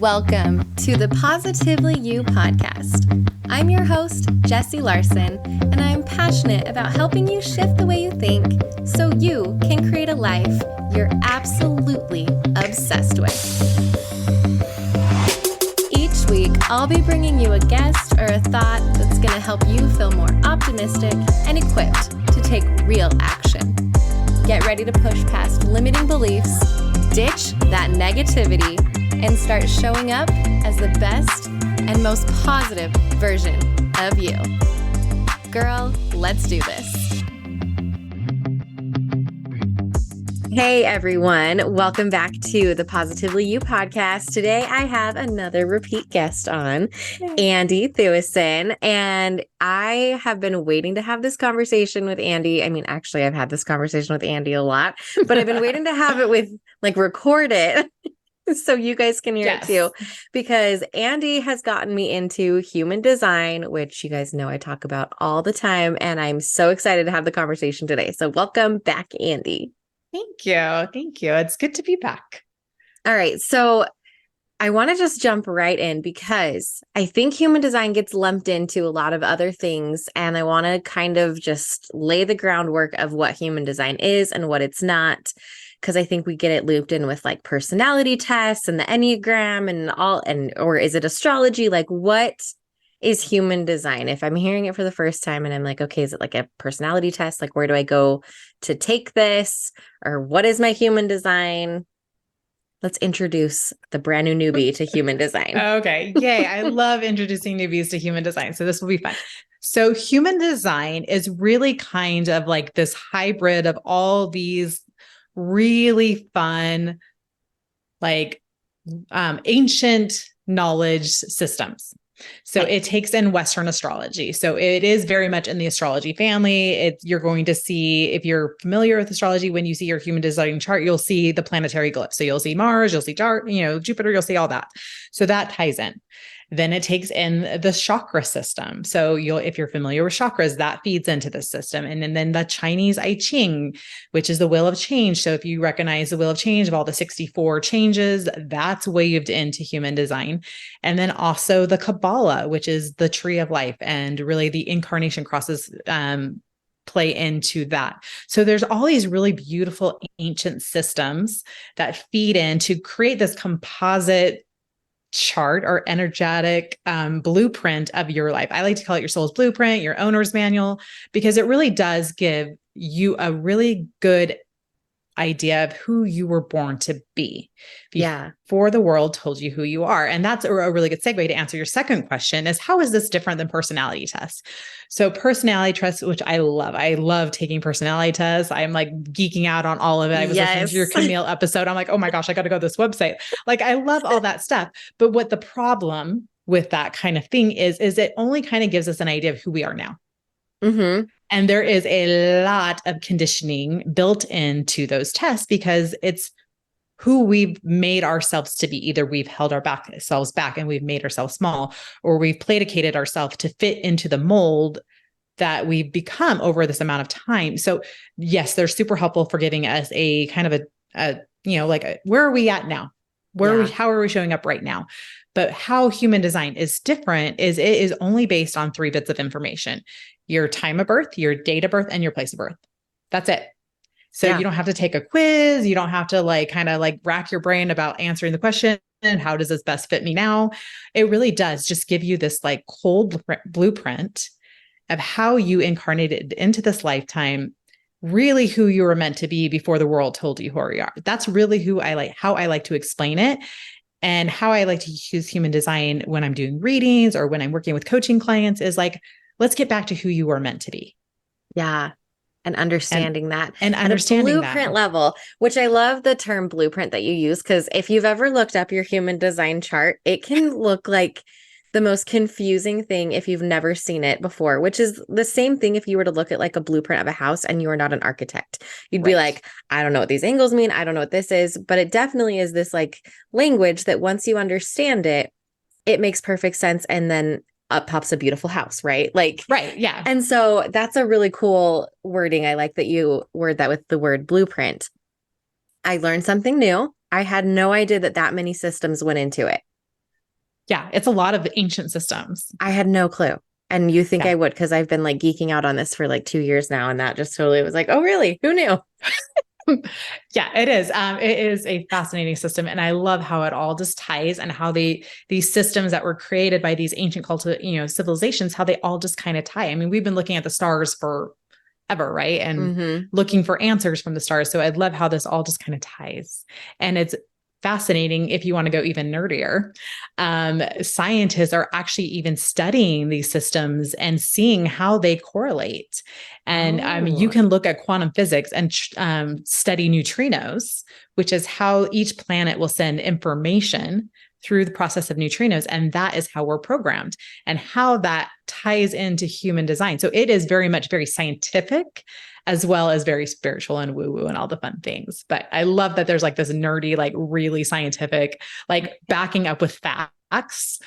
Welcome to the Positively You podcast. I'm your host, Jessie Larson, and I'm passionate about helping you shift the way you think so you can create a life you're absolutely obsessed with. Each week, I'll be bringing you a guest or a thought that's going to help you feel more optimistic and equipped to take real action. Get ready to push past limiting beliefs, ditch that negativity, and start showing up as the best and most positive version of you. Girl, let's do this. Hey everyone, welcome back to the Positively You podcast. Today I have another repeat guest on, Andie Thueson, and I have been waiting to have this conversation with Andie. I mean, actually, I've had this conversation with Andie a lot, but I've been waiting to have it record it. So you guys can hear it too, because Andie has gotten me into human design, which you guys know I talk about all the time. And I'm so excited to have the conversation today. So welcome back, Andie. Thank you. Thank you. It's good to be back. All right. So I want to just jump right in because I think human design gets lumped into a lot of other things. And I want to kind of just lay the groundwork of what human design is and what it's not. Because I think we get it looped in with like personality tests and the Enneagram or is it astrology? Like, what is human design? If I'm hearing it for the first time and I'm like, okay, is it like a personality test? Like, where do I go to take this? Or what is my human design? Let's introduce the brand new newbie to human design. Okay. Yay. I love introducing newbies to human design. So this will be fun. So human design is really kind of like this hybrid of all these really fun, ancient knowledge systems. So it takes in Western astrology. So it is very much in the astrology family. You're going to see, if you're familiar with astrology, when you see your human design chart, you'll see the planetary glyphs. So you'll see Mars, you'll see Jupiter, you'll see all that. So that ties in. Then it takes in the chakra system. So if you're familiar with chakras, that feeds into the system. And then the Chinese I Ching, which is the wheel of change. So if you recognize the wheel of change of all the 64 changes, that's waved into human design. And then also the Kabbalah, which is the tree of life, and really the incarnation crosses play into that. So there's all these really beautiful ancient systems that feed in to create this composite chart or energetic blueprint of your life. I like to call it your soul's blueprint, your owner's manual, because it really does give you a really good idea of who you were born to be before the world told you who you are. And that's a really good segue to answer your second question is, how is this different than personality tests? So personality tests, which I love taking personality tests. I'm like geeking out on all of it. I was listening to your Camille episode. I'm like, oh my gosh, I got to go to this website. Like, I love all that stuff. But what the problem with that kind of thing is it only kind of gives us an idea of who we are now. Mm-hmm. And there is a lot of conditioning built into those tests because it's who we've made ourselves to be. Either we've held ourselves back and we've made ourselves small, or we've placated ourselves to fit into the mold that we've become over this amount of time. So yes, they're super helpful for giving us a kind of where are we at now? How are we showing up right now? But how human design is different is it is only based on 3 bits of information: your time of birth, your date of birth, and your place of birth. That's it. So you don't have to take a quiz. You don't have to rack your brain about answering the question, and how does this best fit me now? It really does just give you this cold blueprint of how you incarnated into this lifetime, really who you were meant to be before the world told you who you are. That's really how I like to explain it. And how I like to use human design when I'm doing readings or when I'm working with coaching clients is let's get back to who you were meant to be. Yeah. And understanding that. And understanding at a blueprint level, which I love the term blueprint that you use, because if you've ever looked up your human design chart, it can look like the most confusing thing if you've never seen it before, which is the same thing if you were to look at a blueprint of a house and you are not an architect. You'd be like, I don't know what these angles mean. I don't know what this is, but it definitely is this language that once you understand it, it makes perfect sense. And then up pops a beautiful house, right? Right. Yeah. And so that's a really cool wording. I like that you word that with the word blueprint. I learned something new. I had no idea that many systems went into it. Yeah, it's a lot of ancient systems. I had no clue. And you think Yeah. I would, because I've been like geeking out on this for like 2 years now. And that just totally was like, oh, really? Who knew? Yeah, it is. It is a fascinating system. And I love how it all just ties and how these systems that were created by these ancient civilizations, how they all just kind of tie. I mean, we've been looking at the stars for ever, right? And looking for answers from the stars. So I love how this all just kind of ties. And it's fascinating if you want to go even nerdier. Scientists are actually even studying these systems and seeing how they correlate. And you can look at quantum physics and study neutrinos, which is how each planet will send information through the process of neutrinos. And that is how we're programmed and how that ties into human design. So it is very much very scientific as well as very spiritual and woo-woo and all the fun things. But I love that there's like this nerdy, like really scientific, like backing up with facts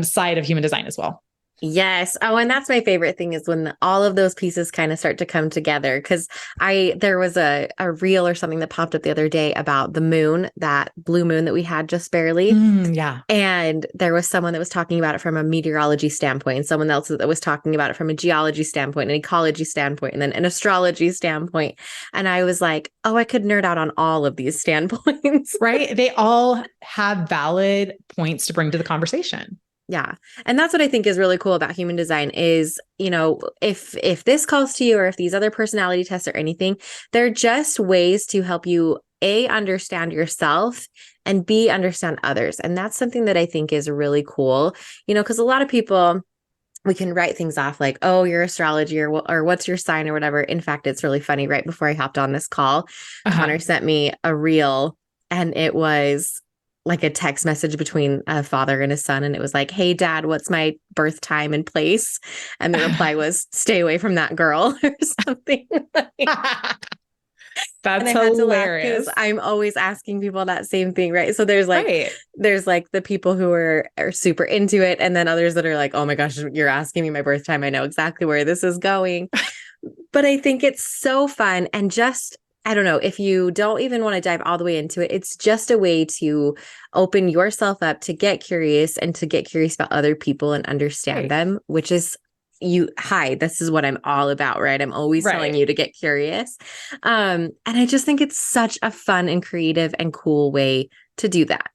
side of human design as well. Yes. Oh, and that's my favorite thing is when all of those pieces kind of start to come together. Because there was a reel or something that popped up the other day about the moon, that blue moon that we had just barely. Yeah. And there was someone that was talking about it from a meteorology standpoint, and someone else that was talking about it from a geology standpoint, an ecology standpoint, and then an astrology standpoint. And I was like, oh, I could nerd out on all of these standpoints. Right. They all have valid points to bring to the conversation. Yeah. And that's what I think is really cool about human design is, if this calls to you or if these other personality tests or anything, they're just ways to help you A, understand yourself, and B, understand others. And that's something that I think is really cool, because a lot of people, we can write things off like, oh, your astrology or what's your sign or whatever. In fact, it's really funny. Right before I hopped on this call, Connor sent me a reel, and it was like a text message between a father and his son. And it was like, hey, Dad, what's my birth time and place? And the reply was, stay away from that girl or something. That's hilarious. Because I'm always asking people that same thing, right? So there's like the people who are super into it, and then others that are like, oh my gosh, you're asking me my birth time. I know exactly where this is going. But I think it's so fun, and just, I don't know, if you don't even want to dive all the way into it, it's just a way to open yourself up to get curious and to get curious about other people and understand them, which is this is what I'm all about, right? I'm always telling you to get curious. And I just think it's such a fun and creative and cool way to do that.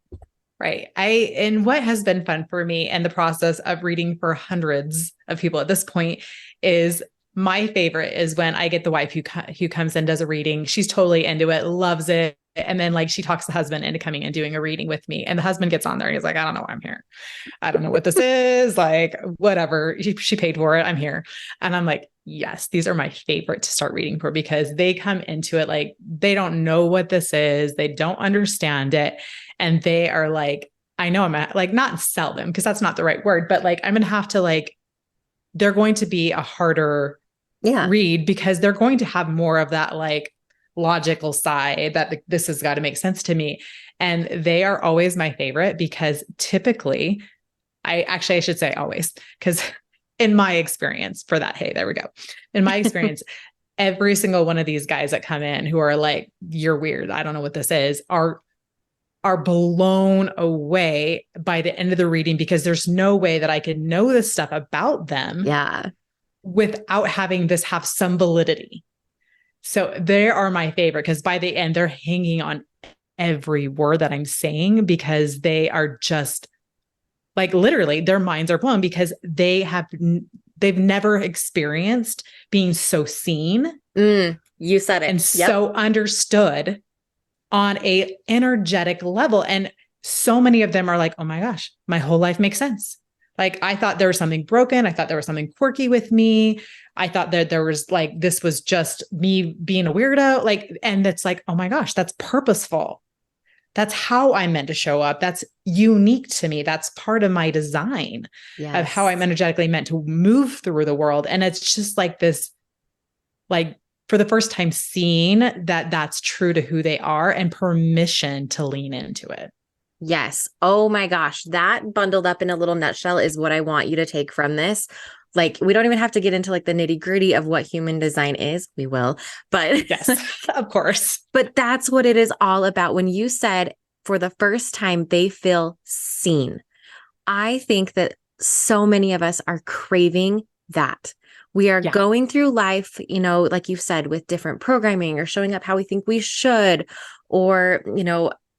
Right. And what has been fun for me in the process of reading for hundreds of people at this point is my favorite is when I get the wife who comes and does a reading. She's totally into it, loves it. And then like she talks the husband into coming and doing a reading with me. And the husband gets on there and he's like, I don't know why I'm here. I don't know what this is. Like, whatever. She paid for it. I'm here. And I'm like, yes, these are my favorite to start reading for, because they come into it like they don't know what this is. They don't understand it. And they are like, I know I'm like, not sell them, because that's not the right word, but like, I'm going to have to like, they're going to be a harder read, because they're going to have more of that like logical side that this has got to make sense to me. And they are always my favorite, because typically I should say always, because in my experience for that, hey, there we go. In my experience, every single one of these guys that come in who are like, you're weird, I don't know what this is, are blown away by the end of the reading, because there's no way that I could know this stuff about them without having this have some validity. So they are my favorite, because by the end, they're hanging on every word that I'm saying, because they are just like, literally their minds are blown, because they've never experienced being so seen. You said it. And so understood on a energetic level. And so many of them are like, oh my gosh, my whole life makes sense. Like, I thought there was something broken. I thought there was something quirky with me. I thought that there was like, this was just me being a weirdo. Like, and it's like, oh my gosh, that's purposeful. That's how I'm meant to show up. That's unique to me. That's part of my design of how I'm energetically meant to move through the world. And it's just like this, like, for the first time seeing that that's true to who they are, and permission to lean into it. Yes. Oh my gosh. That bundled up in a little nutshell is what I want you to take from this. Like, we don't even have to get into like the nitty gritty of what human design is. We will, but yes, of course. But that's what it is all about. When you said for the first time, they feel seen. I think that so many of us are craving that. We are Yeah. going through life, like you said, with different programming or showing up how we think we should, or,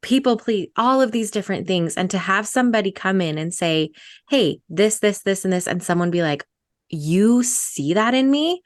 people please, all of these different things. And to have somebody come in and say, hey, this, and this, and someone be like, you see that in me?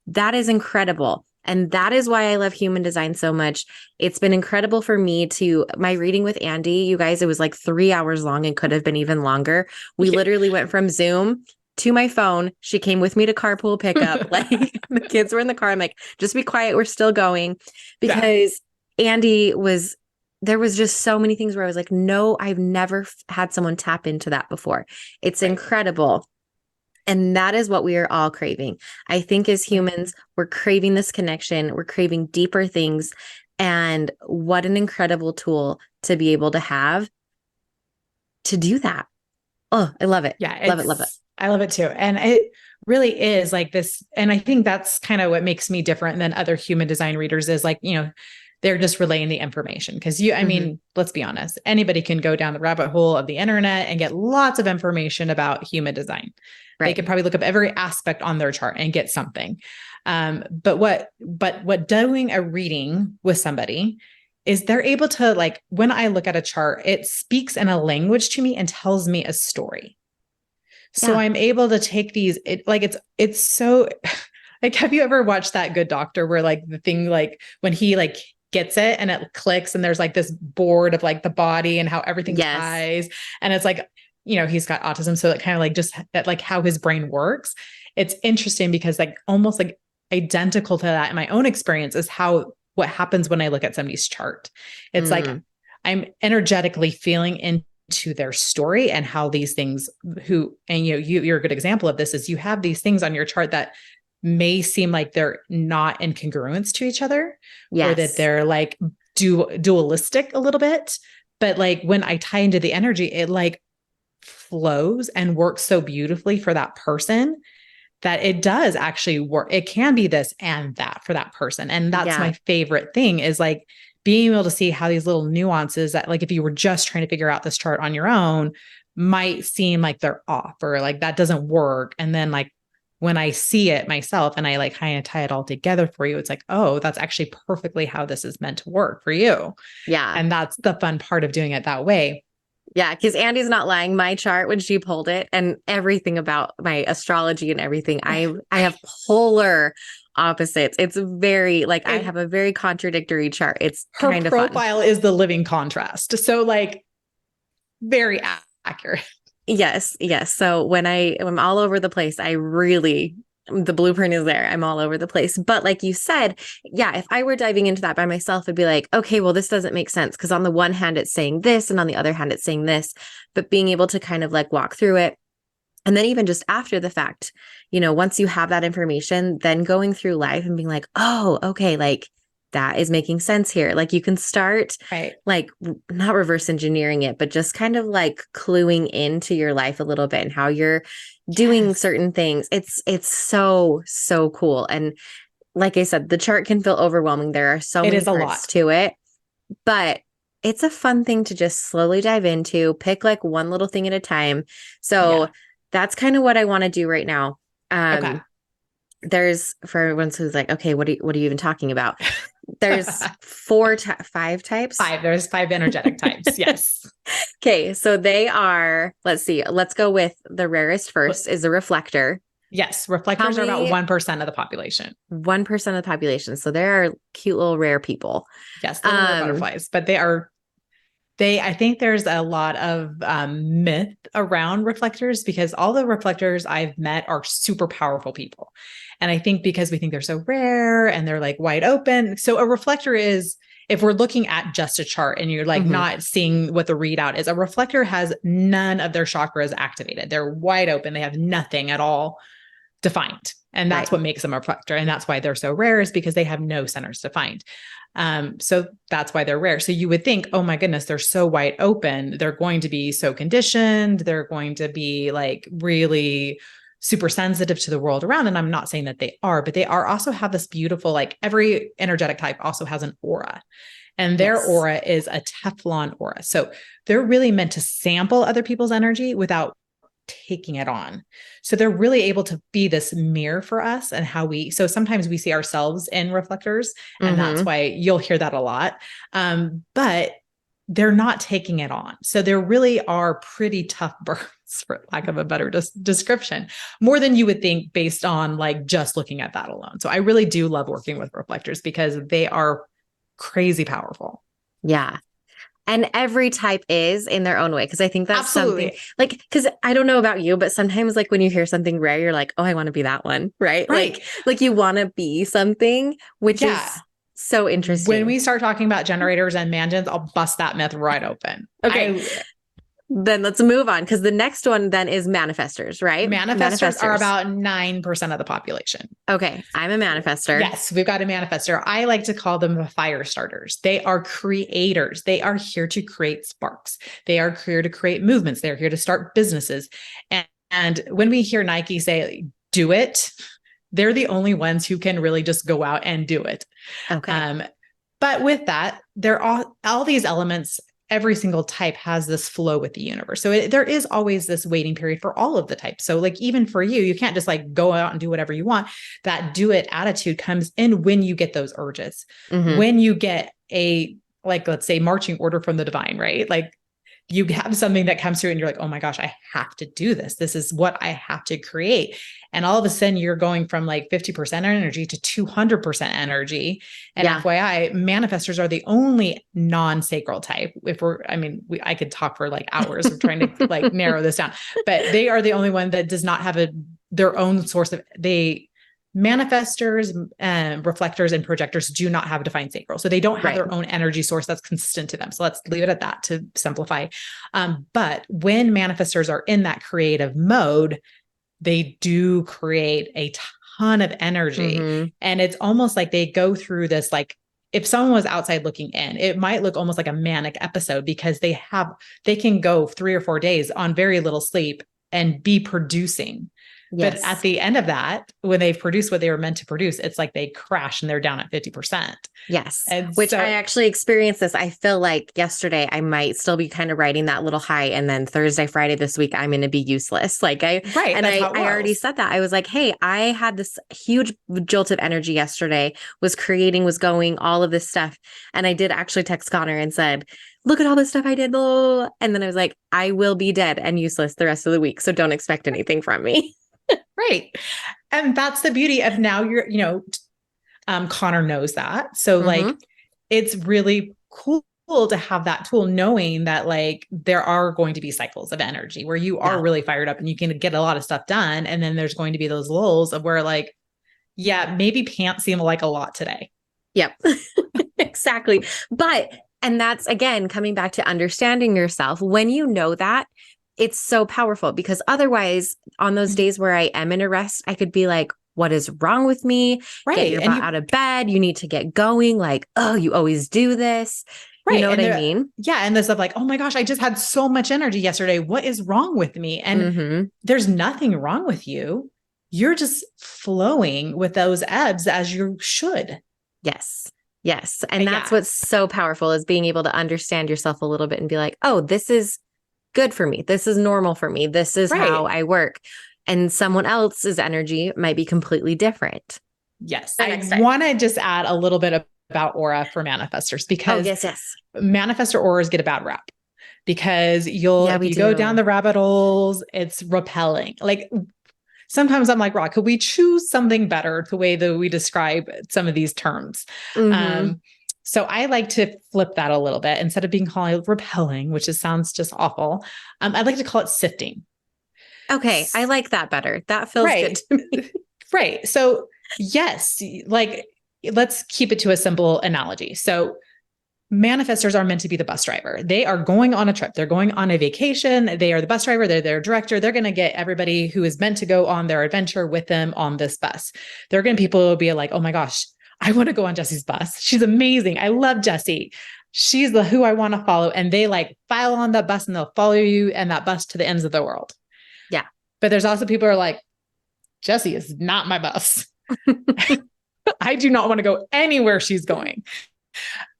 That is incredible. And that is why I love human design so much. It's been incredible for me my reading with Andie, you guys, it was like 3 hours long and could have been even longer. We literally went from Zoom to my phone. She came with me to carpool pickup. Like the kids were in the car. I'm like, just be quiet. We're still going, because there was just so many things where I was like, no, I've never had someone tap into that before. It's incredible. And that is what we are all craving. I think as humans, we're craving this connection. We're craving deeper things. And what an incredible tool to be able to have to do that. Oh, I love it. Yeah. Love it. Love it. I love it too. And it really is like this. And I think that's kind of what makes me different than other human design readers is like, they're just relaying the information. Cause I mean, let's be honest, anybody can go down the rabbit hole of the internet and get lots of information about human design. Right. They could probably look up every aspect on their chart and get something. But what doing a reading with somebody is they're able to, like, when I look at a chart, it speaks in a language to me and tells me a story. So I'm able to take these, it's so like, have you ever watched That Good Doctor where like the thing, like when he like gets it and it clicks and there's like this board of like the body and how everything ties. And it's like, he's got autism. So it kind of like just that, like how his brain works. It's interesting because like almost like identical to that in my own experience is what happens when I look at somebody's chart. It's like, I'm energetically feeling into their story and how these things you're a good example of this is you have these things on your chart that may seem like they're not in congruence to each other or that they're like dualistic a little bit. But like when I tie into the energy, it like flows and works so beautifully for that person that it does actually work. It can be this and that for that person. And that's my favorite thing is like being able to see how these little nuances that like, if you were just trying to figure out this chart on your own might seem like they're off or like that doesn't work. And then like, when I see it myself and I like kind of tie it all together for you, it's like, oh, that's actually perfectly how this is meant to work for you. Yeah. And that's the fun part of doing it that way. Yeah. Cause Andie's not lying. My chart, when she pulled it and everything about my astrology and everything, I have polar opposites. It's very like, I have a very contradictory chart. It's kind of fun. Her profile is the living contrast. So like very accurate. Yes. So when I'm all over the place, the blueprint is there. I'm all over the place. But like you said, if I were diving into that by myself, I'd be like, okay, well, this doesn't make sense. Because on the one hand, it's saying this, and on the other hand, it's saying this. But being able to kind of like walk through it. And then even just after the fact, once you have that information, then going through life and being like, oh, okay, like that is making sense here. Like you can start like not reverse engineering it, but just kind of like cluing into your life a little bit and how you're doing certain things. It's so, so cool. And like I said, the chart can feel overwhelming. There are so many parts to it, but it's a fun thing to just slowly dive into, pick like one little thing at a time. So that's kind of what I want to do right now. There's for everyone who's like, okay, what are you even talking about? There's 5 types. There's 5 energetic types. Yes. Okay. So they are, let's see, let's go with the rarest first is a reflector. Yes. Reflectors are about 1% of the population. 1% of the population. So there are cute little rare people. Yes. Little butterflies, but I think there's a lot of myth around reflectors because all the reflectors I've met are super powerful people. And I think because we think they're so rare and they're like wide open. So a reflector is, if we're looking at just a chart and you're like not seeing what the readout is, a reflector has none of their chakras activated. They're wide open. They have nothing at all defined. And that's what makes them a reflector. And that's why they're so rare is because they have no centers defined. So that's why they're rare. So you would think, oh my goodness, they're so wide open. They're going to be so conditioned. They're going to be like really super sensitive to the world around. And I'm not saying that they are, but they are also have this beautiful, like every energetic type also has an aura. And their aura is a Teflon aura. So they're really meant to sample other people's energy without taking it on. So they're really able to be this mirror for us and so sometimes we see ourselves in reflectors, and that's why you'll hear that a lot. But they're not taking it on. So there really are pretty tough birds, for lack of a better description, more than you would think based on like just looking at that alone. So I really do love working with reflectors because they are crazy powerful. Yeah. And every type is in their own way. Cause I think that's something like, cause I don't know about you, but sometimes like when you hear something rare, you're like, oh, I want to be that one. Right. Like you want to be something, which is so interesting. When we start talking about generators and mansions, I'll bust that myth right open. Okay. Then let's move on, because the next one then is manifestors, right? Manifestors are about 9% of the population. Okay. I'm a manifestor. Yes, we've got a manifestor. I like to call them the fire starters. They are creators. They are here to create sparks. They are here to create movements. They're here to start businesses. And when we hear Nike say, do it, they're the only ones who can really just go out and do it. Okay. But with that, there are all these elements. Every single type has this flow with the universe. So there is always this waiting period for all of the types. So like, even for you can't just like go out and do whatever you want. That do it attitude comes in when you get those urges, when you get like, let's say marching order from the divine, right? Like you have something that comes through and you're like, oh my gosh, I have to do this. This is what I have to create. And all of a sudden you're going from like 50% energy to 200% energy. And FYI, manifestors are the only non-sacral type. I could talk for like hours of trying to like narrow this down, but they are the only one that does not have their own source of manifestors, reflectors, and projectors do not have a defined sacral. So they don't have their own energy source that's consistent to them. So let's leave it at that to simplify. But when manifestors are in that creative mode, they do create a ton of energy. And it's almost like they go through this, like if someone was outside looking in, it might look almost like a manic episode because they can go 3 or 4 days on very little sleep and be producing. Yes. But at the end of that, when they've produced what they were meant to produce, it's like they crash and they're down at 50%. Yes. Which I actually experienced this. I feel like yesterday I might still be kind of riding that little high. And then Thursday, Friday this week, I'm going to be useless. I already said that. I was like, hey, I had this huge jolt of energy yesterday, was creating, was going, all of this stuff. And I did actually text Connor and said, look at all this stuff I did. Blah, blah, blah. And then I was like, I will be dead and useless the rest of the week. So don't expect anything from me. Right. And that's the beauty of now Connor knows that. So like, it's really cool to have that tool, knowing that like, there are going to be cycles of energy where you are really fired up and you can get a lot of stuff done. And then there's going to be those lulls of where like, maybe pants seem like a lot today. Yep, exactly. And that's again, coming back to understanding yourself. When you know that, it's so powerful, because otherwise on those days where I am in a rest, I could be like, what is wrong with me? Right. Get your butt out of bed. You need to get going. Like, oh, you always do this. Right. You know what I mean? Yeah. And this of like, oh my gosh, I just had so much energy yesterday. What is wrong with me? And there's nothing wrong with you. You're just flowing with those ebbs as you should. Yes. Yes. And that's what's so powerful, is being able to understand yourself a little bit and be like, oh, this is good for me. This is normal for me. This is how I work. And someone else's energy might be completely different. Yes. I want to just add a little bit about aura for manifestors, because manifestor auras get a bad rap because if you go down the rabbit holes, it's repelling. Like sometimes I'm like, Rock, could we choose something better the way that we describe some of these terms? So I like to flip that a little bit. Instead of being called repelling, which sounds just awful, I'd like to call it sifting. Okay. I like that better. That feels good to me. Right. So yes, like let's keep it to a simple analogy. So manifestors are meant to be the bus driver. They are going on a trip. They're going on a vacation. They are the bus driver. They're their director. They're going to get everybody who is meant to go on their adventure with them on this bus. People will be like, oh my gosh, I want to go on Jessie's bus. She's amazing. I love Jessie. She's who I want to follow. And they like file on that bus and they'll follow you and that bus to the ends of the world. Yeah. But there's also people who are like, Jessie is not my boss. I do not want to go anywhere she's going.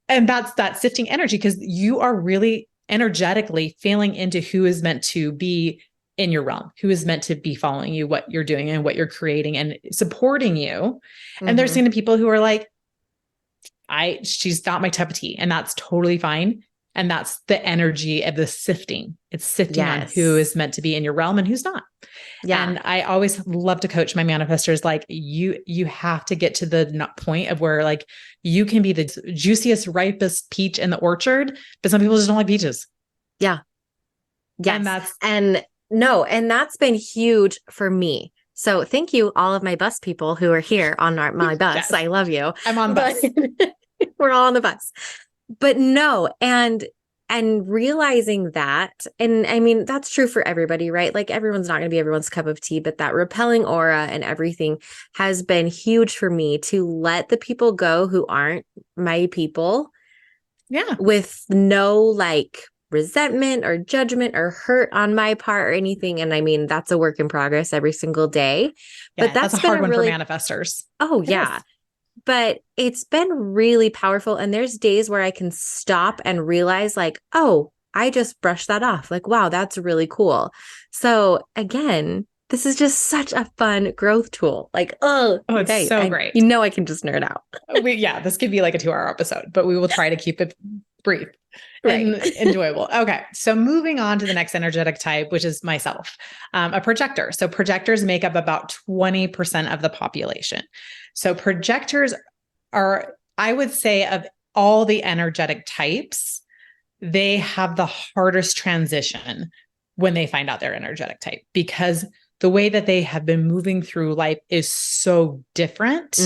And that's that sifting energy, because you are really energetically feeling into who is meant to be in your realm, who is meant to be following you, what you're doing and what you're creating and supporting you. Mm-hmm. And there's going to people who are like, she's not my cup of tea, and that's totally fine. And that's the energy of the sifting. It's sifting on who is meant to be in your realm and who's not. Yeah. And I always love to coach my manifestors. Like you have to get to the point of where like you can be the juiciest, ripest peach in the orchard, but some people just don't like peaches. Yeah. Yes. And that's been huge for me. So thank you, all of my bus people who are here on my bus. Yes. I love you. I'm on the bus. We're all on the bus. But no, and realizing that, and I mean, that's true for everybody, right? Like everyone's not going to be everyone's cup of tea, but that repelling aura and everything has been huge for me to let the people go who aren't my people. Yeah. With no like resentment or judgment or hurt on my part or anything. And I mean, that's a work in progress every single day. Yeah, but that's a hard one for manifestors. Oh, yeah. But it's been really powerful. And there's days where I can stop and realize like, oh, I just brushed that off. Like, wow, that's really cool. So again, this is just such a fun growth tool. Like, it's so great. I can just nerd out. This could be like a 2-hour episode, but we will try to keep it brief and enjoyable. Okay. So moving on to the next energetic type, which is myself, a projector. So projectors make up about 20% of the population. So projectors are, I would say, of all the energetic types, they have the hardest transition when they find out their energetic type, because the way that they have been moving through life is so different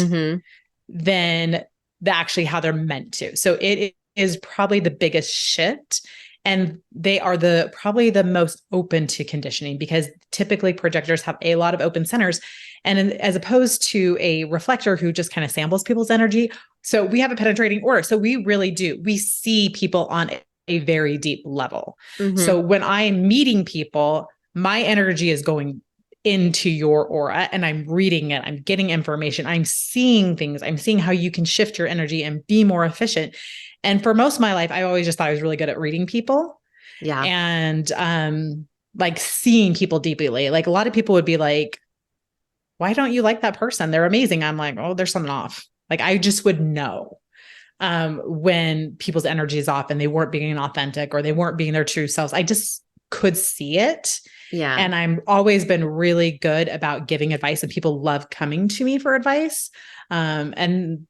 than actually how they're meant to. So it is probably the biggest shift. And they are probably the most open to conditioning, because typically projectors have a lot of open centers. And as opposed to a reflector who just kind of samples people's energy. So we have a penetrating aura. So we really do. We see people on a very deep level. So when I'm meeting people, my energy is going into your aura and I'm reading it. I'm getting information. I'm seeing things. I'm seeing how you can shift your energy and be more efficient. And for most of my life, I always just thought I was really good at reading people. Yeah. And like seeing people deeply. Like a lot of people would be like, why don't you like that person? They're amazing. I'm like, oh, there's something off. Like I just would know when people's energy is off and they weren't being authentic or they weren't being their true selves. I just could see it. Yeah. And I'm always been really good about giving advice, and people love coming to me for advice. And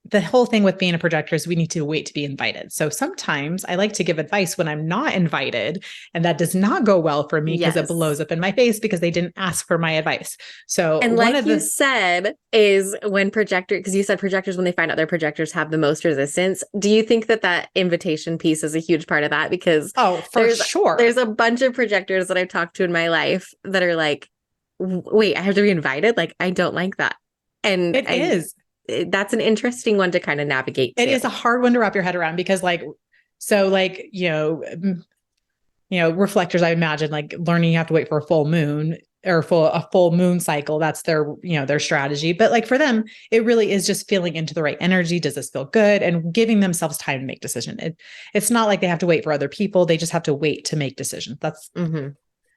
the whole thing with being a projector is we need to wait to be invited. So sometimes I like to give advice when I'm not invited, and that does not go well for me because it blows up in my face because they didn't ask for my advice. So, and like you said, is when because you said projectors, when they find out their projectors have the most resistance. Do you think that invitation piece is a huge part of that? Because for sure, there's a bunch of projectors that I've talked to in my life that are like, wait, I have to be invited? Like, I don't like that. And it is. That's an interesting one to kind of navigate. It is a hard one to wrap your head around because reflectors, I imagine like learning you have to wait for a full moon or a full moon cycle. That's their strategy. But like for them, it really is just feeling into the right energy. Does this feel good? And giving themselves time to make decision. It's not like they have to wait for other people. They just have to wait to make decisions.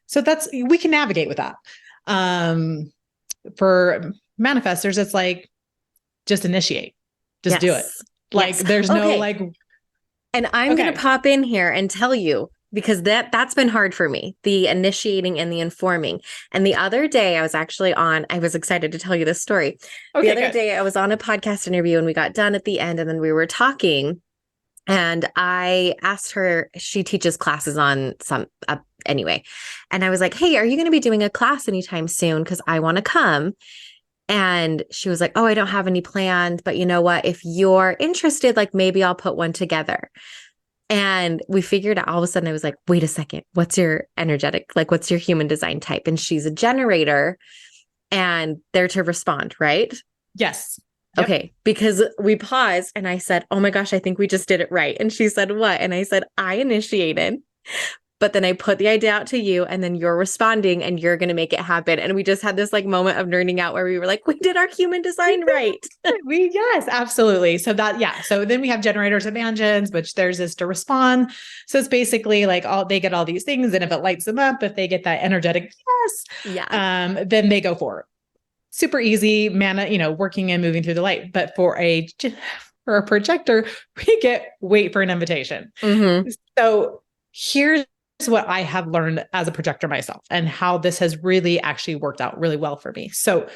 So we can navigate with that. For manifestors, it's like, just initiate, just do it. Like there's no like, and I'm going to pop in here and tell you, because that's been hard for me, the initiating and the informing. And the other day I was excited to tell you this story. The other day I was on a podcast interview and we got done at the end and then we were talking and I asked her, she teaches classes on anyway. And I was like, hey, are you going to be doing a class anytime soon? Cause I want to come. And she was like, oh, I don't have any planned, but you know what? If you're interested, like maybe I'll put one together. And we figured out, all of a sudden I was like, wait a second, what's your energetic? Like, what's your human design type? And she's a generator and they're to respond, right? Yes. Yep. Okay. Because we paused and I said, oh my gosh, I think we just did it right. And she said, what? And I said, I initiated, but then I put the idea out to you and then you're responding and you're going to make it happen. And we just had this like moment of nerding out where we were like, we did our human design right. Yes, absolutely. So that, yeah. So then we have generators and mansions, which theirs is to respond. So it's basically like they get all these things. And if it lights them up, if they get that energetic, then they go for it. Super easy, mana, working and moving through the light. But for a projector, we get wait for an invitation. Mm-hmm. So here's what I have learned as a projector myself and how this has really actually worked out really well for me. So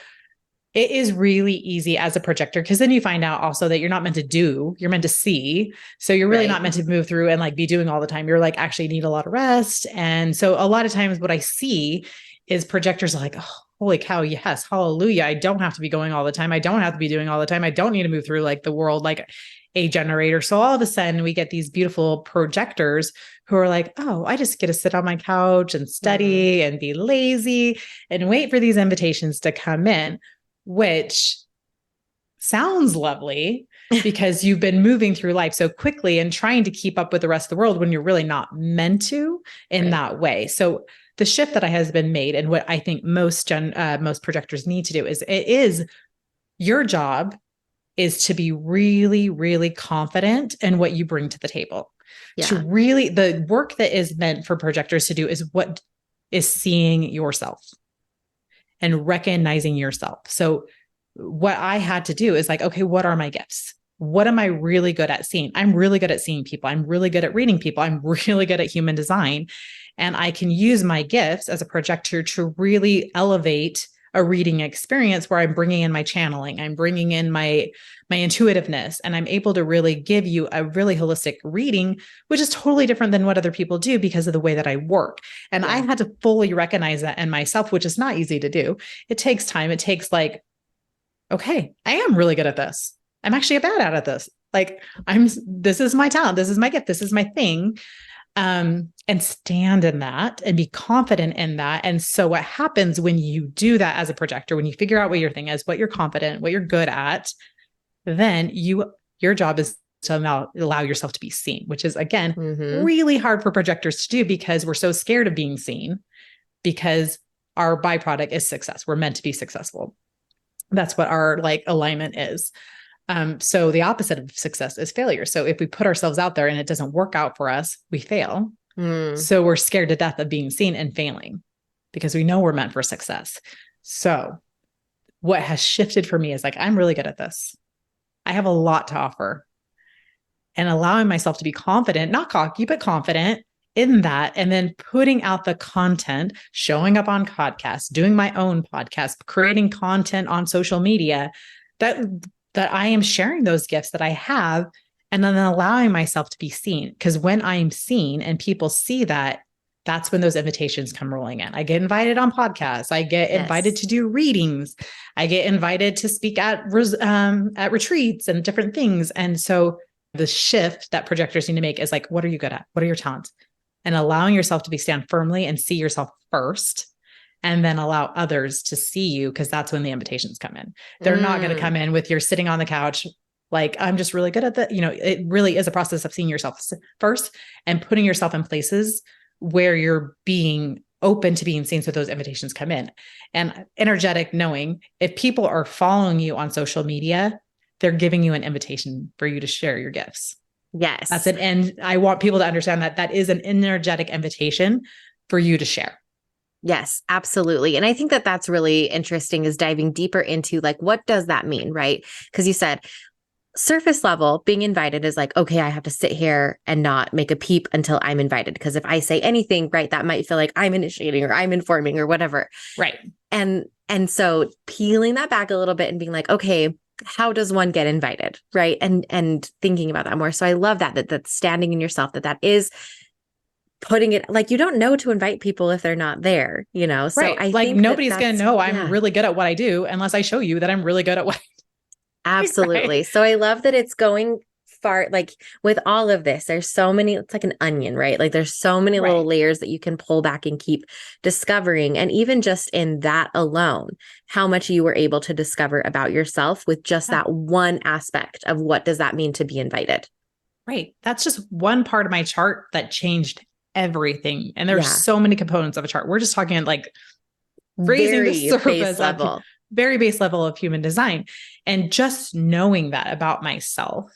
it is really easy as a projector because then you find out also that you're not meant to do, you're meant to see. So you're really not meant to move through and like be doing all the time. You're like actually need a lot of rest. And so a lot of times what I see is projectors are like, oh, holy cow, yes, hallelujah. I don't have to be going all the time. I don't have to be doing all the time. I don't need to move through like the world like a generator. So all of a sudden we get these beautiful projectors who are like, oh, I just get to sit on my couch and study and be lazy and wait for these invitations to come in, which sounds lovely because you've been moving through life so quickly and trying to keep up with the rest of the world when you're really not meant to in that way. So the shift that has been made and what I think most projectors need to do is your job is to be really, really confident in what you bring to the table. Yeah. To really, the work that is meant for projectors to do is what is seeing yourself and recognizing yourself. So what I had to do is like, okay, what are my gifts? What am I really good at seeing? I'm really good at seeing people. I'm really good at reading people. I'm really good at human design. And I can use my gifts as a projector to really elevate a reading experience where I'm bringing in my channeling, I'm bringing in my intuitiveness, and I'm able to really give you a really holistic reading, which is totally different than what other people do because of the way that I work. And I had to fully recognize that in myself, which is not easy to do. It takes time. It takes like, okay, I am really good at this. I'm actually bad at this. Like this is my talent. This is my gift. This is my thing. And stand in that and be confident in that. And so what happens when you do that as a projector, when you figure out what your thing is, what you're confident, what you're good at, then your job is to allow yourself to be seen, which is again, really hard for projectors to do because we're so scared of being seen because our byproduct is success. We're meant to be successful. That's what our like alignment is. So the opposite of success is failure. So if we put ourselves out there and it doesn't work out for us, we fail. So we're scared to death of being seen and failing because we know we're meant for success. So what has shifted for me is like, I'm really good at this. I have a lot to offer, and allowing myself to be confident, not cocky, but confident in that. And then putting out the content, showing up on podcasts, doing my own podcast, creating content on social media that I am sharing those gifts that I have, and then allowing myself to be seen. Because when I'm seen and people see that, that's when those invitations come rolling in. I get invited on podcasts. I get invited to do readings. I get invited to speak at retreats and different things. And so the shift that projectors need to make is like, what are you good at? What are your talents? And allowing yourself to stand firmly and see yourself first, and then allow others to see you, because that's when the invitations come in. They're not going to come in with you're sitting on the couch like, I'm just really good at that. It really is a process of seeing yourself first and putting yourself in places where you're being open to being seen so those invitations come in. And energetic knowing, if people are following you on social media, they're giving you an invitation for you to share your gifts. Yes. That's it. And I want people to understand that is an energetic invitation for you to share. Yes, absolutely. And I think that that's really interesting, is diving deeper into like, what does that mean? Right? Because you said surface level, being invited is like, okay, I have to sit here and not make a peep until I'm invited. Because if I say anything, right, that might feel like I'm initiating or I'm informing or whatever. Right. And so peeling that back a little bit and being like, okay, how does one get invited? Right. And thinking about that more. So I love that's standing in yourself, that is putting it like, you don't know to invite people if they're not there, So right. I like think nobody's going to know I'm really good at what I do unless I show you that I'm really good at what I do. Absolutely. Right. So I love that it's going far, like with all of this, there's so many, it's like an onion, right? Like there's so many little layers that you can pull back and keep discovering. And even just in that alone, how much you were able to discover about yourself with just that one aspect of what does that mean to be invited? Right. That's just one part of my chart that changed everything. And there's Yeah. so many components of a chart. We're just talking like raising the Very base surface of level. very base level of human design. And just knowing that about myself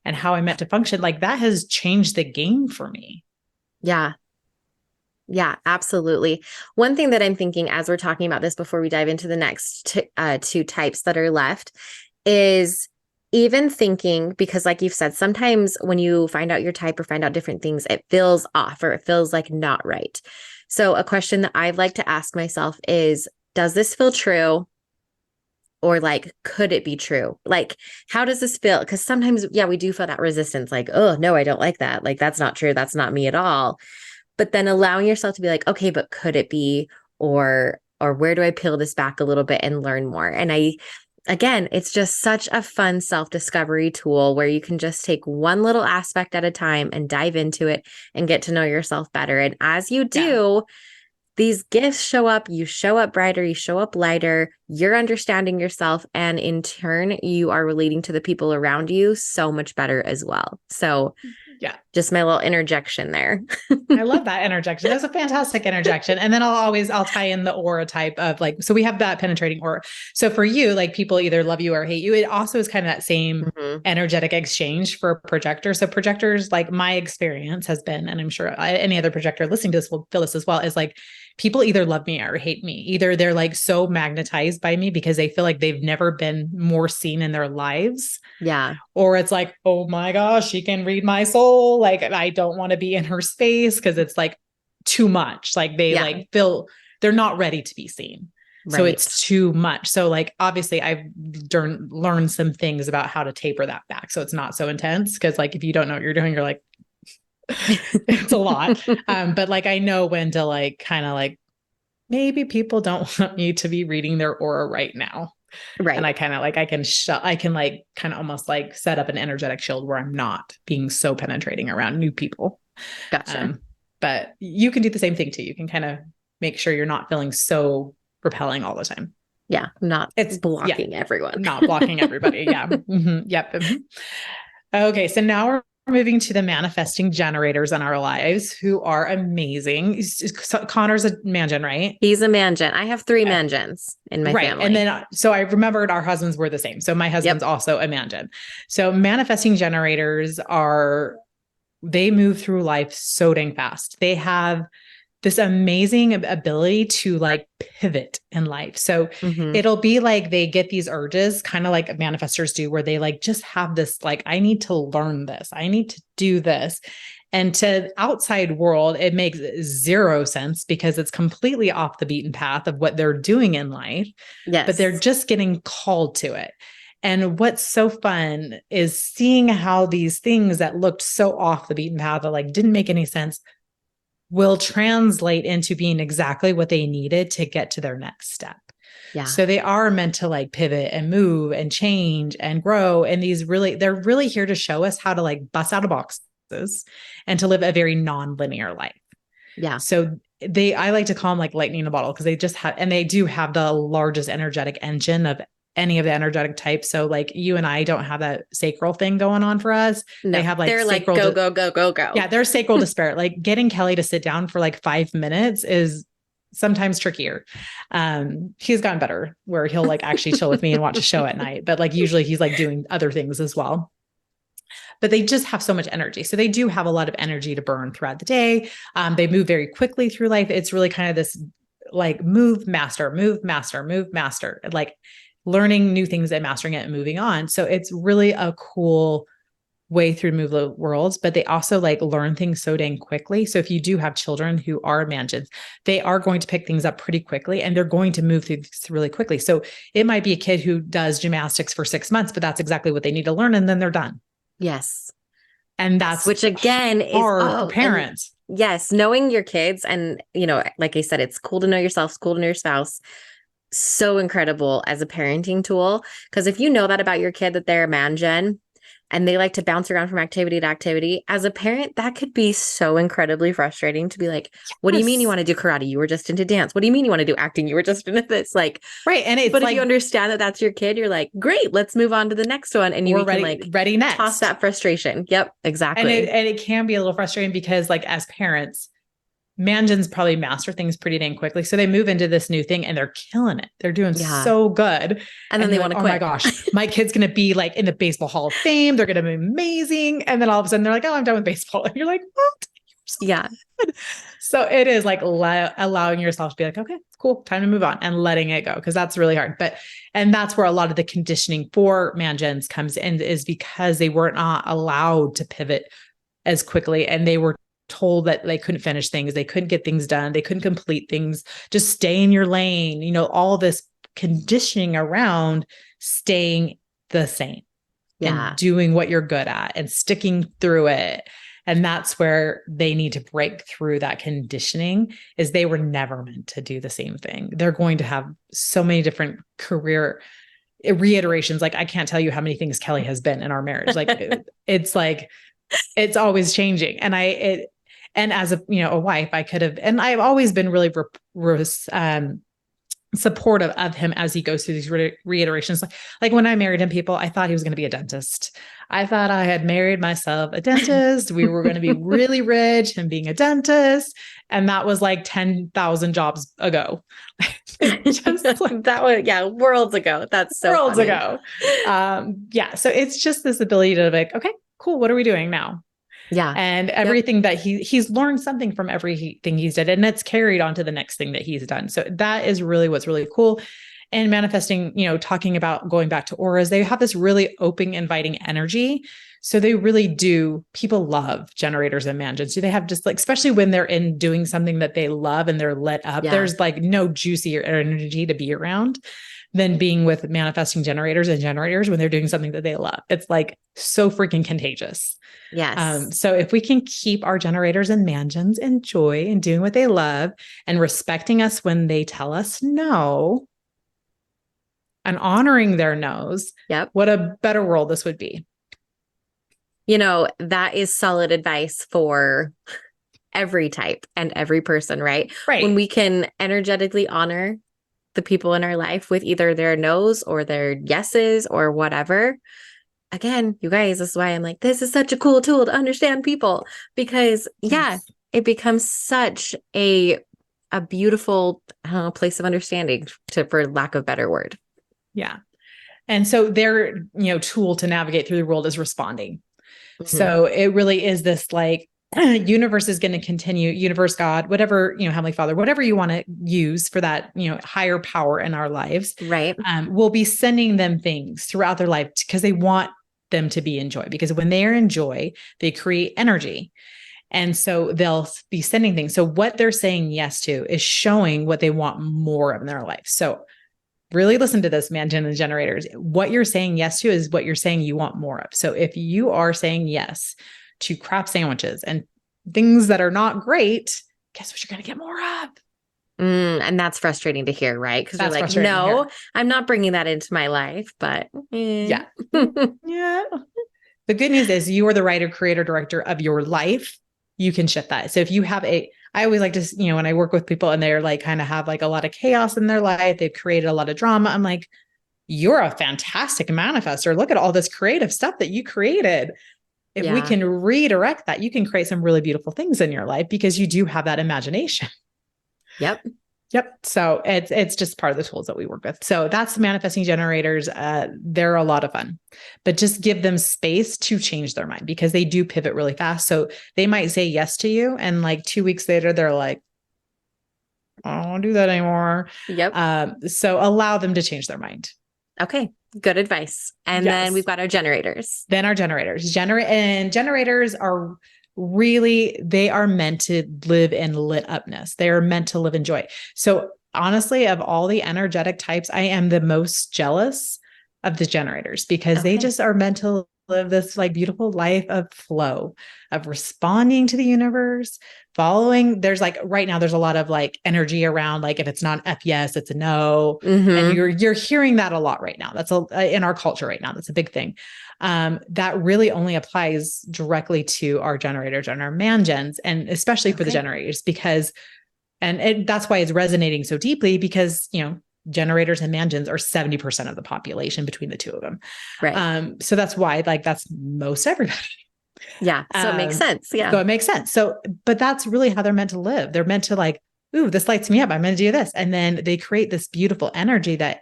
and how I'm meant to function, like that has changed the game for me. Yeah. Yeah, absolutely. One thing that I'm thinking as we're talking about this before we dive into the next two types that are left is even thinking, because like you've said, sometimes when you find out your type or find out different things, it feels off or it feels like not right. So a question that I'd like to ask myself is, does this feel true? Or like, could it be true? Like, how does this feel? Because sometimes, yeah, we do feel that resistance, like, oh, no, I don't like that. Like, that's not true. That's not me at all. But then allowing yourself to be like, okay, but could it be? Or where do I peel this back a little bit and learn more? And again, it's just such a fun self-discovery tool where you can just take one little aspect at a time and dive into it and get to know yourself better. And as you do, these gifts show up, you show up brighter, you show up lighter, you're understanding yourself, and in turn, you are relating to the people around you so much better as well. So yeah, just my little interjection there. I love that interjection. That's a fantastic interjection. And then I'll tie in the aura type of like, so we have that penetrating aura. So for you, like people either love you or hate you. It also is kind of that same energetic exchange for a projector. So projectors, like my experience has been, and I'm sure any other projector listening to this will feel this as well, is like people either love me or hate me. Either they're like so magnetized by me because they feel like they've never been more seen in their lives. Yeah. Or it's like, oh my gosh, she can read my soul. Like, I don't want to be in her space because it's like too much. Like they like feel they're not ready to be seen. Right. So it's too much. So like, obviously I've learned some things about how to taper that back. So it's not so intense. Cause like, if you don't know what you're doing, you're like, it's a lot. But like, I know when to like, kind of like, maybe people don't want me to be reading their aura right now. Right. And I kind of like, I can like kind of almost like set up an energetic shield where I'm not being so penetrating around new people. Gotcha. But you can do the same thing too. You can kind of make sure you're not feeling so repelling all the time. Yeah. It's blocking everyone. Not blocking everybody. Yeah. Mm-hmm. Yep. Mm-hmm. Okay. So now we're moving to the manifesting generators in our lives who are amazing. Connor's a mangen, right? He's a mangen. I have 3 mangens in my family. And then, so I remembered our husbands were the same. So my husband's also a mangen. So manifesting generators they move through life so dang fast. They have this amazing ability to like pivot in life. So it'll be like they get these urges, kind of like manifestors do, where they like just have this, like, I need to learn this. I need to do this. And to outside world, it makes 0 sense because it's completely off the beaten path of what they're doing in life. Yes. But they're just getting called to it. And what's so fun is seeing how these things that looked so off the beaten path that like didn't make any sense will translate into being exactly what they needed to get to their next step. Yeah. So they are meant to like pivot and move and change and grow. And they're really here to show us how to like bust out of boxes and to live a very non-linear life. Yeah. So I like to call them like lightning in a bottle because they do have the largest energetic engine of any of the energetic types. So like you and I don't have that sacral thing going on for us. No, they have like, they're like, go, go, go, go, go. Yeah. They're sacral despair. Like getting Kelly to sit down for like 5 minutes is sometimes trickier. He's gotten better where he'll like actually chill with me and watch a show at night. But like, usually he's like doing other things as well. But they just have so much energy. So they do have a lot of energy to burn throughout the day. They move very quickly through life. It's really kind of this like move, master, like learning new things and mastering it and moving on. So it's really a cool way through move the worlds, but they also like learn things so dang quickly. So if you do have children who are mansions, they are going to pick things up pretty quickly and they're going to move through this really quickly. So it might be a kid who does gymnastics for 6 months, but that's exactly what they need to learn. And then they're done. Yes. And that's which again is for parents. Yes. Knowing your kids and, like I said, it's cool to know yourself, it's cool to know your spouse. So incredible as a parenting tool. Because if you know that about your kid, that they're a mangen and they like to bounce around from activity to activity, as a parent, that could be so incredibly frustrating to be like, what do you mean you want to do karate? You were just into dance. What do you mean you want to do acting? You were just into this. Like, right. And but if you understand that that's your kid, you're like, great, let's move on to the next one. And you can ready next. Toss that frustration. Yep, exactly. And it can be a little frustrating because like as parents, Mansions probably master things pretty dang quickly. So they move into this new thing and they're killing it. They're doing so good. And then they want to quit. Oh my gosh, my kid's going to be like in the Baseball Hall of Fame. They're going to be amazing. And then all of a sudden they're like, oh, I'm done with baseball. And you're like, what? Yeah. So it is like allowing yourself to be like, okay, cool, time to move on and letting it go. Cause that's really hard. And that's where a lot of the conditioning for mangens comes in, is because they were not allowed to pivot as quickly. And they were told that they couldn't finish things. They couldn't get things done. They couldn't complete things. Just stay in your lane. You know, all this conditioning around staying the same and doing what you're good at and sticking through it. And that's where they need to break through that conditioning, is they were never meant to do the same thing. They're going to have so many different career reiterations. Like, I can't tell you how many things Kelly has been in our marriage. Like, it's like, it's always changing. And as a, a wife, I could have, and I've always been really supportive of him as he goes through these reiterations. Like when I married him, I thought he was going to be a dentist. I thought I had married myself a dentist. We were going to be really rich and being a dentist. And that was like 10,000 jobs ago. Just like, that was, worlds ago. That's so worlds funny. ago. So it's just this ability to like, okay, cool. What are we doing now? Yeah. And everything that he's learned something from everything he's did, and it's carried on to the next thing that he's done. So that is really what's really cool. And manifesting, talking about going back to auras, they have this really open, inviting energy. So they really do. People love generators and mansions. Do they have just like, especially when they're in doing something that they love and they're lit up, there's like no juicier energy to be around than being with manifesting generators and generators when they're doing something that they love. It's like so freaking contagious. Yes. So if we can keep our generators and mansions in joy and doing what they love and respecting us when they tell us no and honoring their no's, what a better world this would be. That is solid advice for every type and every person, right? Right. When we can energetically honor the people in our life with either their no's or their yeses or whatever. Again, you guys, this is why I'm like, this is such a cool tool to understand people, because it becomes such a beautiful place of understanding, for lack of a better word. Yeah. And so their, tool to navigate through the world is responding. Mm-hmm. So it really is this like, universe is going to continue, universe, God, whatever, Heavenly Father, whatever you want to use for that, higher power in our lives, right? We'll be sending them things throughout their life because they want them to be in joy, because when they are in joy, they create energy. And so they'll be sending things. So what they're saying yes to is showing what they want more of in their life. So really listen to this, mansion and generators. What you're saying yes to is what you're saying you want more of. So if you are saying yes to crap sandwiches and things that are not great, guess what you're going to get more of? And that's frustrating to hear, right? Because you're like, no, I'm not bringing that into my life, but yeah. The good news is you are the writer, creator, director of your life. You can shift that. So if you have I always like to, when I work with people and they're like, kind of have like a lot of chaos in their life, they've created a lot of drama. I'm like, you're a fantastic manifestor. Look at all this creative stuff that you created. If we can redirect that, you can create some really beautiful things in your life because you do have that imagination. Yep. So it's just part of the tools that we work with. So that's the manifesting generators. They're a lot of fun, but just give them space to change their mind because they do pivot really fast. So they might say yes to you. And like 2 weeks later, they're like, I don't want to do that anymore. Yep. So allow them to change their mind. Okay. Good advice. And then we've got our generators. Generators are really, they are meant to live in lit upness. They are meant to live in joy. So honestly, of all the energetic types, I am the most jealous of the generators because they just are meant to live this like beautiful life of flow, of responding to the universe, following. There's like right now, there's a lot of like energy around, like if it's not F yes, it's a no. Mm-hmm. And you're hearing that a lot right now. That's in our culture right now. That's a big thing. That really only applies directly to our generators and our mangens, and especially for the generators, because, that's why it's resonating so deeply because, generators and mangens are 70% of the population between the two of them. Right. So that's why, like, that's most everybody. Yeah. So it makes sense. So Yeah. it makes sense. So, but that's really how they're meant to live. They're meant to like, ooh, this lights me up. I'm going to do this. And then they create this beautiful energy that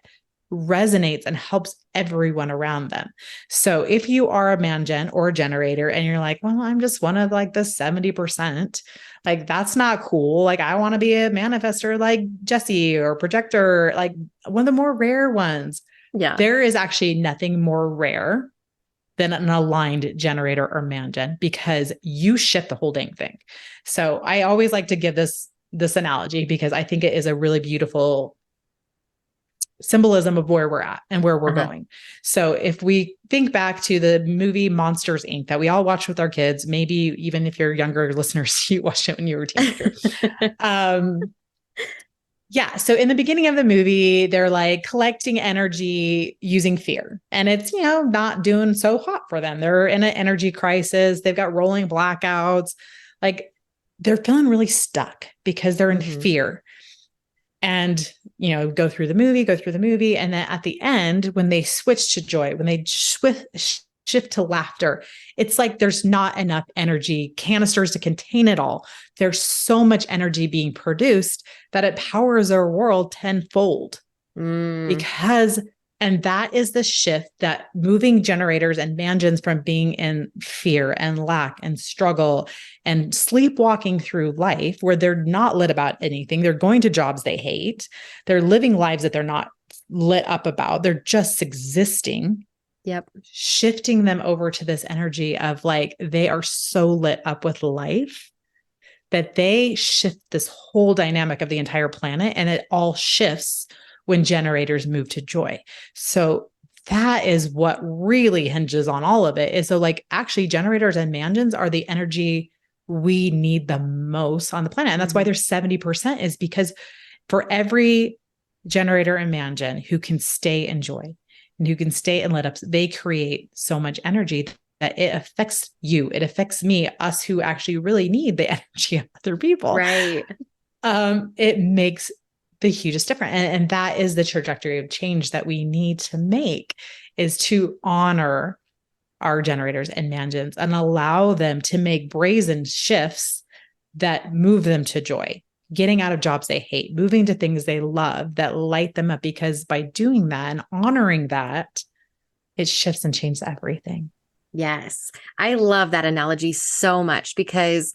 resonates and helps everyone around them. So if you are a man gen or a generator and you're like, well, I'm just one of like the 70%, like that's not cool. Like I want to be a manifester like Jesse or projector, like one of the more rare ones. Yeah. There is actually nothing more rare than an aligned generator or man gen because you shift the whole dang thing. So I always like to give this analogy because I think it is a really beautiful symbolism of where we're at and where we're going. So if we think back to the movie Monsters Inc. that we all watched with our kids, maybe even if you're younger listeners, you watched it when you were a teenager. Yeah. So in the beginning of the movie, they're like collecting energy using fear. And it's, not doing so hot for them. They're in an energy crisis. They've got rolling blackouts. Like they're feeling really stuck because they're in fear. And, go through the movie. And then at the end, when they switch to joy, when they shift to laughter, it's like there's not enough energy canisters to contain it all. There's so much energy being produced that it powers our world tenfold. And that is the shift that moving generators and mansions from being in fear and lack and struggle and sleepwalking through life where they're not lit about anything. They're going to jobs they hate. They're living lives that they're not lit up about. They're just existing. Yep. Shifting them over to this energy of like, they are so lit up with life that they shift this whole dynamic of the entire planet. And it all shifts when generators move to joy. So that is what really hinges on all of it. Is so like actually generators and mansions are the energy we need the most on the planet. And that's why there's 70% is because for every generator and mansion who can stay in joy and who can stay and let up, they create so much energy that it affects you. It affects me, us who actually really need the energy of other people. Right. It makes the hugest difference. And that is the trajectory of change that we need to make, is to honor our generators and mansions and allow them to make brazen shifts that move them to joy, getting out of jobs they hate, moving to things they love that light them up, because by doing that and honoring that, it shifts and changes everything. Yes. I love that analogy so much because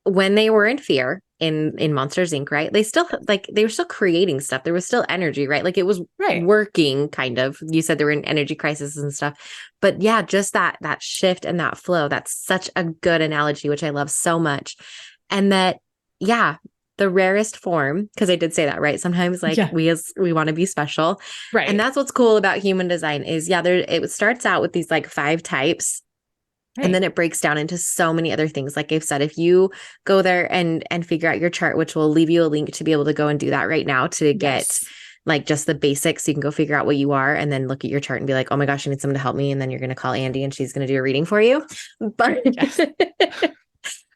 when they were in fear in Monsters Inc., right? They were still creating stuff. There was still energy, right? Like it was working kind of. You said they were in energy crisis and stuff. But yeah, just that shift and that flow, that's such a good analogy, which I love so much. And that, yeah, the rarest form, because I did say that, right? Sometimes we want to be special. Right. And that's what's cool about human design is, it starts out with these like 5 types. Right. And then it breaks down into so many other things. Like I've said, if you go there and figure out your chart, which will leave you a link to be able to go and do that right now to get like just the basics. So you can go figure out what you are and then look at your chart and be like, oh my gosh, I need someone to help me. And then you're going to call Andie and she's going to do a reading for you. But,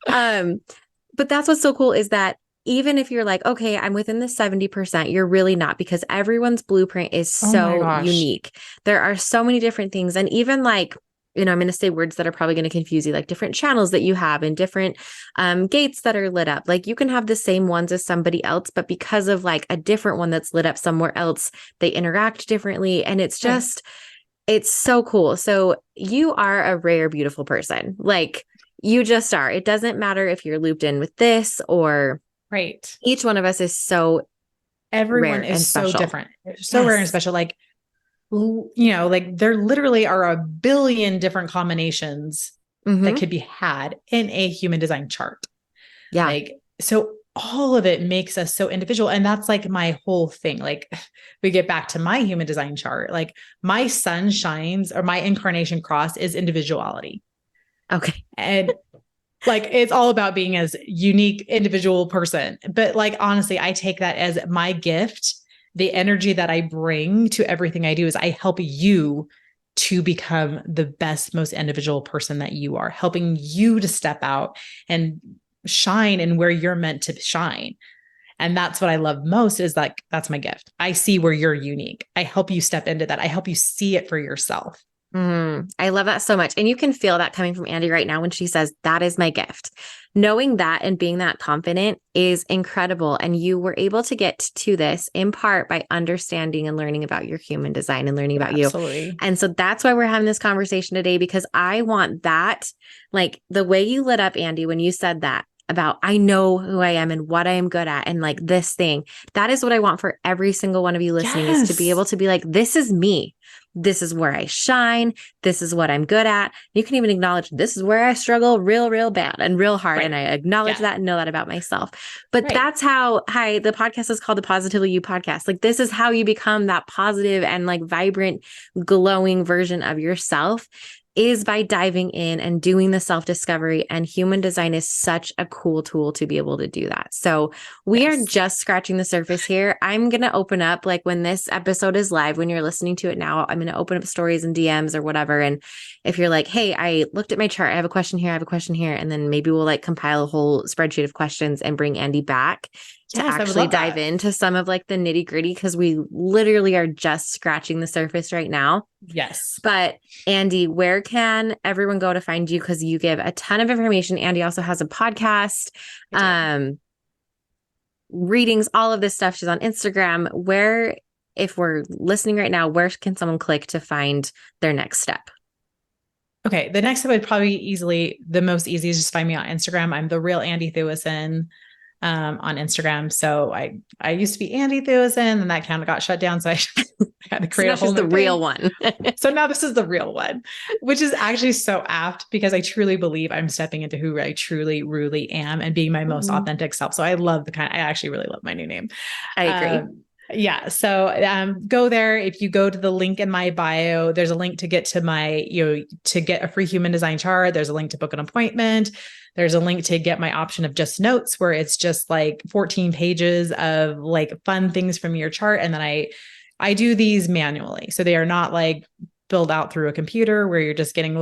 but that's what's so cool is that even if you're like, okay, I'm within the 70%, you're really not, because everyone's blueprint is so unique. There are so many different things. And even like, I'm going to say words that are probably going to confuse you, like different channels that you have and different gates that are lit up. Like you can have the same ones as somebody else, but because of like a different one that's lit up somewhere else, they interact differently. And it's just, it's so cool. So you are a rare, beautiful person. Like you just are. It doesn't matter if you're looped in with this or each one of us is so everyone rare is and special. So different. So rare and special. Like, like there literally are a billion different combinations that could be had in a human design chart. Yeah. Like, so all of it makes us so individual. And that's like my whole thing. Like we get back to my human design chart, like my sun shines or my incarnation cross is individuality. Okay. And like, it's all about being as unique individual person. But like, honestly, I take that as my gift. The energy that I bring to everything I do is I help you to become the best, most individual person that you are, helping you to step out and shine in where you're meant to shine. And that's what I love most is like, that's my gift. I see where you're unique. I help you step into that. I help you see it for yourself. I love that so much. And you can feel that coming from Andie right now when she says, that is my gift. Knowing that and being that confident is incredible. And you were able to get to this in part by understanding and learning about your human design and learning about you. Absolutely. And so that's why we're having this conversation today, because I want that, like the way you lit up, Andie, when you said that about, I know who I am and what I am good at. And like this thing, that is what I want for every single one of you listening, is to be able to be like, this is me. This is where I shine. This is what I'm good at. You can even acknowledge this is where I struggle real bad and real hard. Right. And I acknowledge that and know that about myself. But that's how, hi, the podcast is called the Positively You Podcast. Like, this is how you become that positive and like vibrant, glowing version of yourself, is by diving in and doing the self-discovery. And human design is such a cool tool to be able to do that. So we are just scratching the surface here. I'm going to open up, like when this episode is live, when you're listening to it now, I'm going to open up stories and DMs or whatever. And if you're like, hey, I looked at my chart, I have a question here, I have a question here. And then maybe we'll like compile a whole spreadsheet of questions and bring Andie back to actually dive into some of like the nitty gritty, because we literally are just scratching the surface right now. Yes. But Andie, where can everyone go to find you? Because you give a ton of information. Andie also has a podcast, readings, all of this stuff. She's on Instagram. Where, if we're listening right now, where can someone click to find their next step? Okay. The next step would probably the most easy is just find me on Instagram. I'm the real Andie Thueson on Instagram. So I used to be Andie Thueson, and that account got shut down. So I had to create a whole new real one. So now this is the real one, which is actually so apt, because I truly believe I'm stepping into who I truly, really am and being my most authentic self. So I actually really love my new name. I agree. Yeah. So go there. If you go to the link in my bio, there's a link to get to my, to get a free human design chart. There's a link to book an appointment. There's a link to get my option of just notes, where it's just like 14 pages of like fun things from your chart. And then I do these manually. So they are not like filled out through a computer where you're just getting,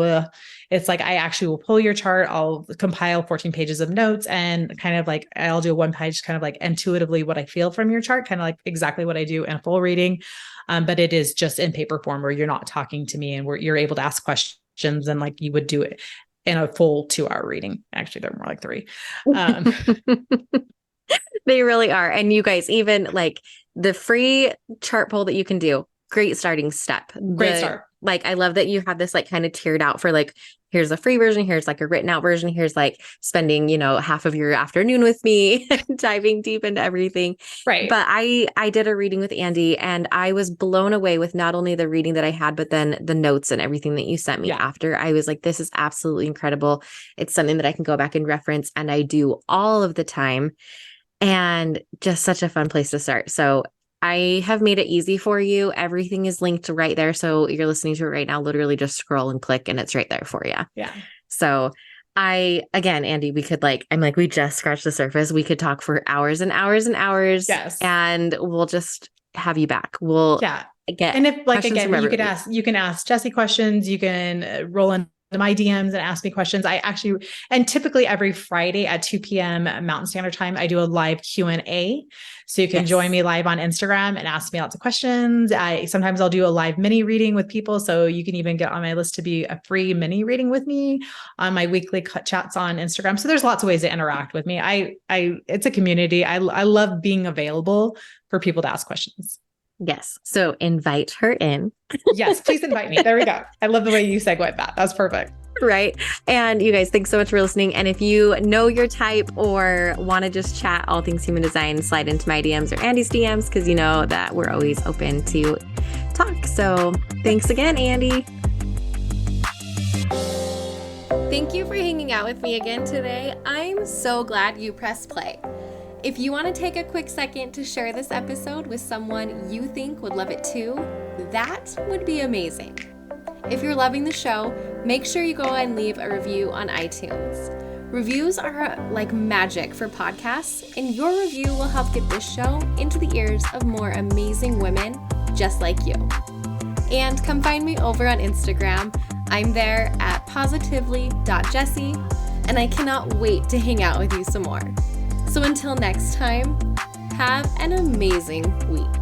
it's like, I actually will pull your chart. I'll compile 14 pages of notes, and kind of like, I'll do a one page, kind of like intuitively what I feel from your chart, kind of like exactly what I do in a full reading. But it is just in paper form, where you're not talking to me, and where you're able to ask questions, and like you would do it in a full 2-hour reading. Actually, they're more like 3. They really are. And you guys, even like the free chart pull that you can do, great starting step. Great start. Like, I love that you have this like kind of tiered out for like, here's a free version, here's like a written out version, here's like spending, half of your afternoon with me, diving deep into everything. Right. But I did a reading with Andie, and I was blown away with not only the reading that I had, but then the notes and everything that you sent me after. I was like, this is absolutely incredible. It's something that I can go back and reference, and I do all of the time, and just such a fun place to start. So I have made it easy for you. Everything is linked right there. So you're listening to it right now, literally just scroll and click, and it's right there for you. Yeah. So again, Andie, we could we just scratched the surface. We could talk for hours and hours and hours. Yes. And we'll just have you back. We'll get, and if like, again, you can ask Jessie questions, you can roll in my DMs and ask me questions. And typically every Friday at 2 p.m. Mountain Standard Time, I do a live Q&A. So you can join me live on Instagram and ask me lots of questions. Sometimes I'll do a live mini reading with people. So you can even get on my list to be a free mini reading with me on my weekly chats on Instagram. So there's lots of ways to interact with me. It's a community. I love being available for people to ask questions. Yes. So invite her in. Yes, please invite me. There we go. I love the way you segued that. That's perfect. Right. And you guys, thanks so much for listening. And if you know your type or want to just chat all things human design, slide into my DMs or Andie's DMs, because you know that we're always open to talk. So thanks again, Andie. Thank you for hanging out with me again today. I'm so glad you pressed play. If you want to take a quick second to share this episode with someone you think would love it too, that would be amazing. If you're loving the show, make sure you go and leave a review on iTunes. Reviews are like magic for podcasts, and your review will help get this show into the ears of more amazing women just like you. And come find me over on Instagram. I'm there at positively.jessie, and I cannot wait to hang out with you some more. So until next time, have an amazing week.